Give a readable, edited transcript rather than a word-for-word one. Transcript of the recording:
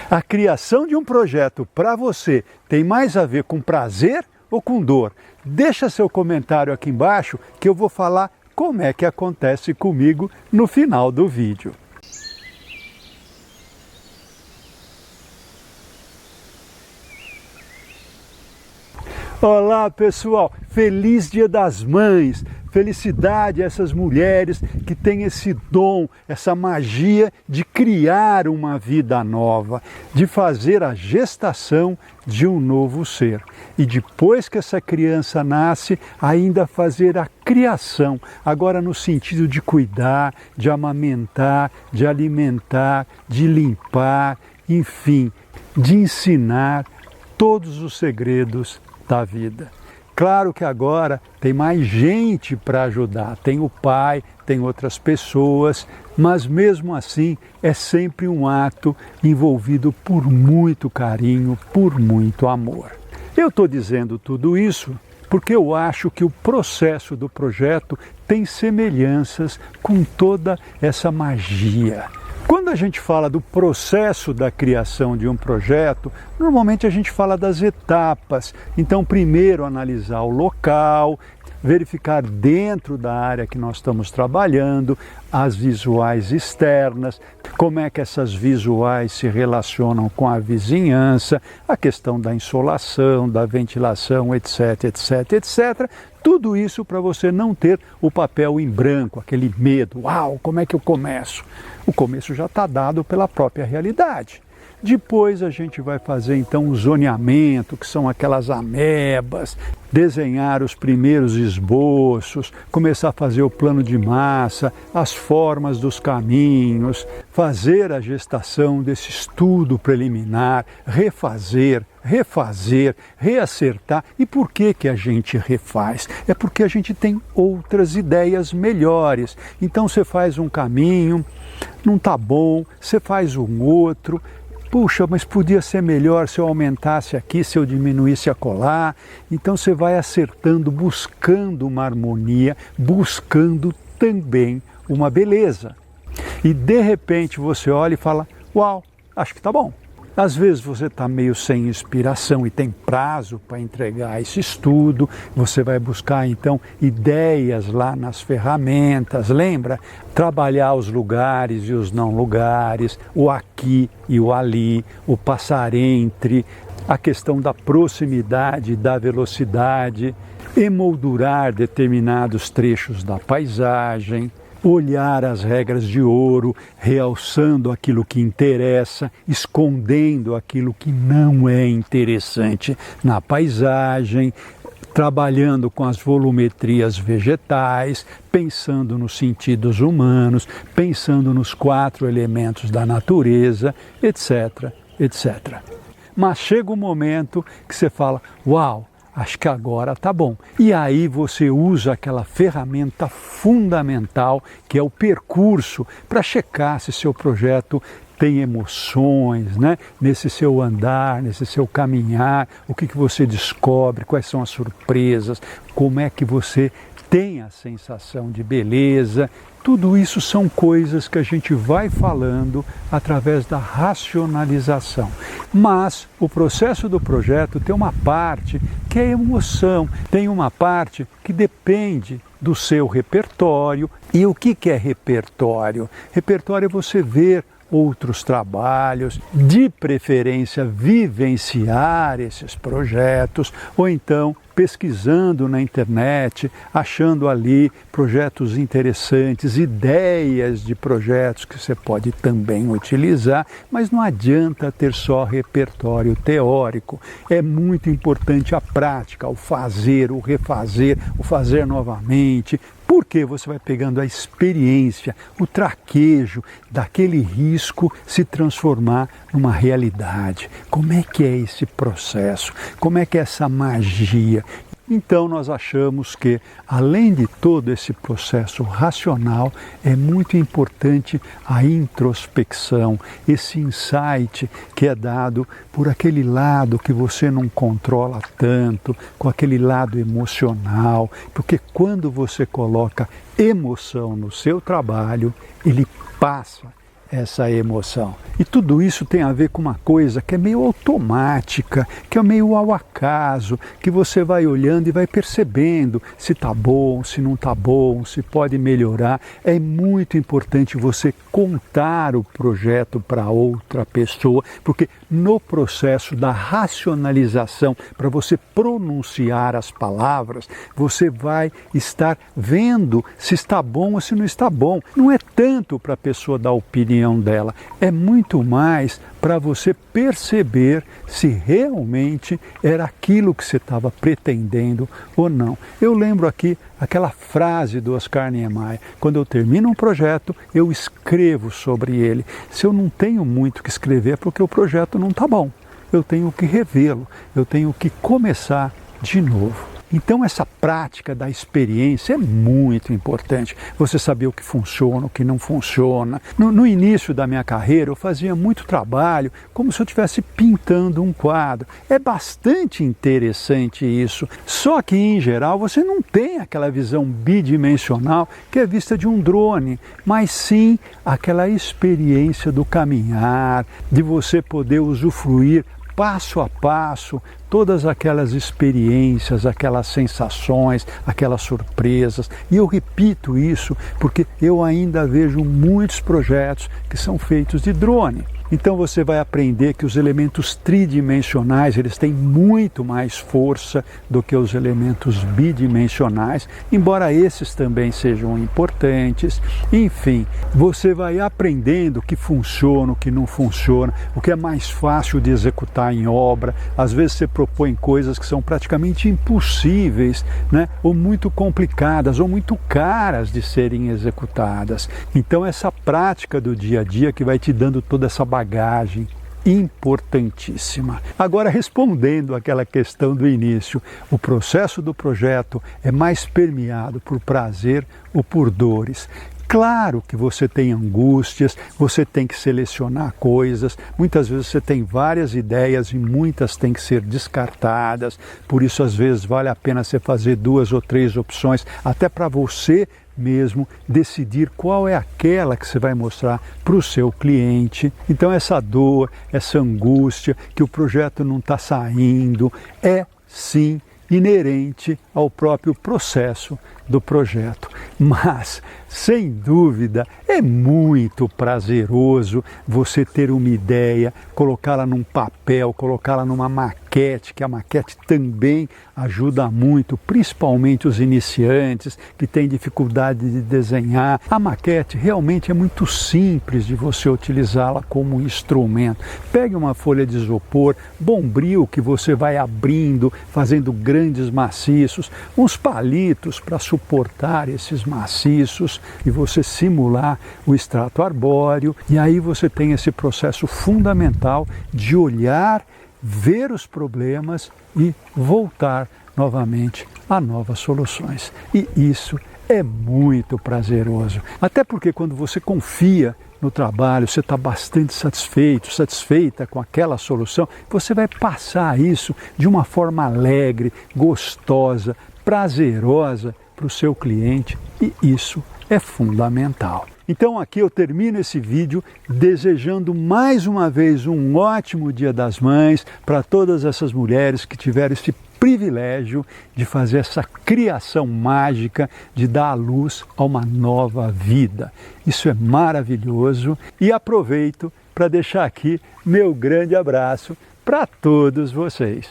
A criação de um projeto para você tem mais a ver com prazer ou com dor? Deixa seu comentário aqui embaixo que eu vou falar como é que acontece comigo no final do vídeo. Olá pessoal, feliz Dia das Mães, felicidade a essas mulheres que têm esse dom, essa magia de criar uma vida nova, de fazer a gestação de um novo ser. E depois que essa criança nasce, ainda fazer a criação, agora no sentido de cuidar, de amamentar, de alimentar, de limpar, enfim, de ensinar todos os segredos da vida. Claro que agora tem mais gente para ajudar, tem o pai, tem outras pessoas, mas mesmo assim é sempre um ato envolvido por muito carinho, por muito amor. Eu estou dizendo tudo isso porque eu acho que o processo do projeto tem semelhanças com toda essa magia. Quando a gente fala do processo da criação de um projeto, normalmente a gente fala das etapas. Então, primeiro analisar o local, verificar dentro da área que nós estamos trabalhando, as visuais externas, como é que essas visuais se relacionam com a vizinhança, a questão da insolação, da ventilação, etc, etc, etc. Tudo isso para você não ter o papel em branco, aquele medo. Uau, como é que eu começo? O começo já está dado pela própria realidade. Depois a gente vai fazer então o zoneamento, que são aquelas amebas, desenhar os primeiros esboços, começar a fazer o plano de massa, as formas dos caminhos, fazer a gestação desse estudo preliminar, refazer, reacertar. E por que a gente refaz? É porque a gente tem outras ideias melhores. Então você faz um caminho, não está bom, você faz um outro. Puxa, mas podia ser melhor se eu aumentasse aqui, se eu diminuísse acolá. Então você vai acertando, buscando uma harmonia, buscando também uma beleza. E de repente você olha e fala, uau, acho que está bom. Às vezes você está meio sem inspiração e tem prazo para entregar esse estudo, você vai buscar então ideias lá nas ferramentas, lembra? Trabalhar os lugares e os não lugares, o aqui e o ali, o passar entre, a questão da proximidade e da velocidade, emoldurar determinados trechos da paisagem, olhar as regras de ouro, realçando aquilo que interessa, escondendo aquilo que não é interessante na paisagem, trabalhando com as volumetrias vegetais, pensando nos sentidos humanos, pensando nos 4 elementos da natureza, etc, etc. Mas chega um momento que você fala, uau, acho que agora tá bom. E aí você usa aquela ferramenta fundamental que é o percurso para checar se seu projeto tem emoções, né? Nesse seu andar, nesse seu caminhar, o que você descobre, quais são as surpresas, como é que você tem a sensação de beleza. Tudo isso são coisas que a gente vai falando através da racionalização. Mas o processo do projeto tem uma parte que é emoção, tem uma parte que depende do seu repertório. E o que é repertório? Repertório é você ver outros trabalhos, de preferência vivenciar esses projetos, ou então pesquisando na internet, achando ali projetos interessantes, ideias de projetos que você pode também utilizar, mas não adianta ter só repertório teórico. É muito importante a prática, o fazer, o refazer, o fazer novamente, porque você vai pegando a experiência, o traquejo daquele risco se transformar numa realidade. Como é que é esse processo? Como é que é essa magia? Então nós achamos que, além de todo esse processo racional, é muito importante a introspecção, esse insight que é dado por aquele lado que você não controla tanto, com aquele lado emocional, porque quando você coloca emoção no seu trabalho, ele passa essa emoção. E tudo isso tem a ver com uma coisa que é meio automática, que é meio ao acaso, que você vai olhando e vai percebendo se está bom, se não está bom, se pode melhorar. É muito importante você contar o projeto para outra pessoa, porque no processo da racionalização, para você pronunciar as palavras, você vai estar vendo se está bom ou se não está bom. Não é tanto para a pessoa dar a opinião dela, é muito mais para você perceber se realmente era aquilo que você estava pretendendo ou não. Eu lembro aqui aquela frase do Oscar Niemeyer: quando eu termino um projeto, eu escrevo sobre ele. Se eu não tenho muito que escrever, é porque o projeto não está bom. Eu tenho que revê-lo, eu tenho que começar de novo. Então essa prática da experiência é muito importante. Você saber o que funciona, o que não funciona. No início da minha carreira eu fazia muito trabalho como se eu estivesse pintando um quadro. É bastante interessante isso. Só que em geral você não tem aquela visão bidimensional que é vista de um drone, mas sim aquela experiência do caminhar, de você poder usufruir passo a passo todas aquelas experiências, aquelas sensações, aquelas surpresas. E eu repito isso porque eu ainda vejo muitos projetos que são feitos de drone. Então você vai aprender que os elementos tridimensionais, eles têm muito mais força do que os elementos bidimensionais, embora esses também sejam importantes. Enfim, você vai aprendendo o que funciona, o que não funciona, o que é mais fácil de executar em obra. Às vezes você propõe coisas que são praticamente impossíveis, né? Ou muito complicadas, ou muito caras de serem executadas. Então essa prática do dia a dia que vai te dando toda essa bagagem importantíssima. Agora, respondendo àquela questão do início, o processo do projeto é mais permeado por prazer ou por dores? Claro que você tem angústias, você tem que selecionar coisas, muitas vezes você tem várias ideias e muitas têm que ser descartadas, por isso às vezes vale a pena você fazer 2 ou 3 opções, até para você mesmo decidir qual é aquela que você vai mostrar para o seu cliente. Então essa dor, essa angústia, que o projeto não está saindo, é sim inerente ao próprio processo do projeto. Mas, sem dúvida, é muito prazeroso você ter uma ideia, colocá-la num papel, colocá-la numa maquete, que a maquete também ajuda muito, principalmente os iniciantes que têm dificuldade de desenhar. A maquete realmente é muito simples de você utilizá-la como instrumento. Pegue uma folha de isopor, bombril que você vai abrindo, fazendo grandes maciços, uns palitos para suportar esses maciços e você simular o extrato arbóreo, e aí você tem esse processo fundamental de olhar, ver os problemas e voltar novamente a novas soluções. E isso é muito prazeroso, até porque quando você confia no trabalho, você está bastante satisfeito, satisfeita com aquela solução, você vai passar isso de uma forma alegre, gostosa, prazerosa para o seu cliente, e isso é fundamental. Então aqui eu termino esse vídeo desejando mais uma vez um ótimo Dia das Mães para todas essas mulheres que tiveram esse privilégio de fazer essa criação mágica, de dar à luz a uma nova vida. Isso é maravilhoso, e aproveito para deixar aqui meu grande abraço para todos vocês.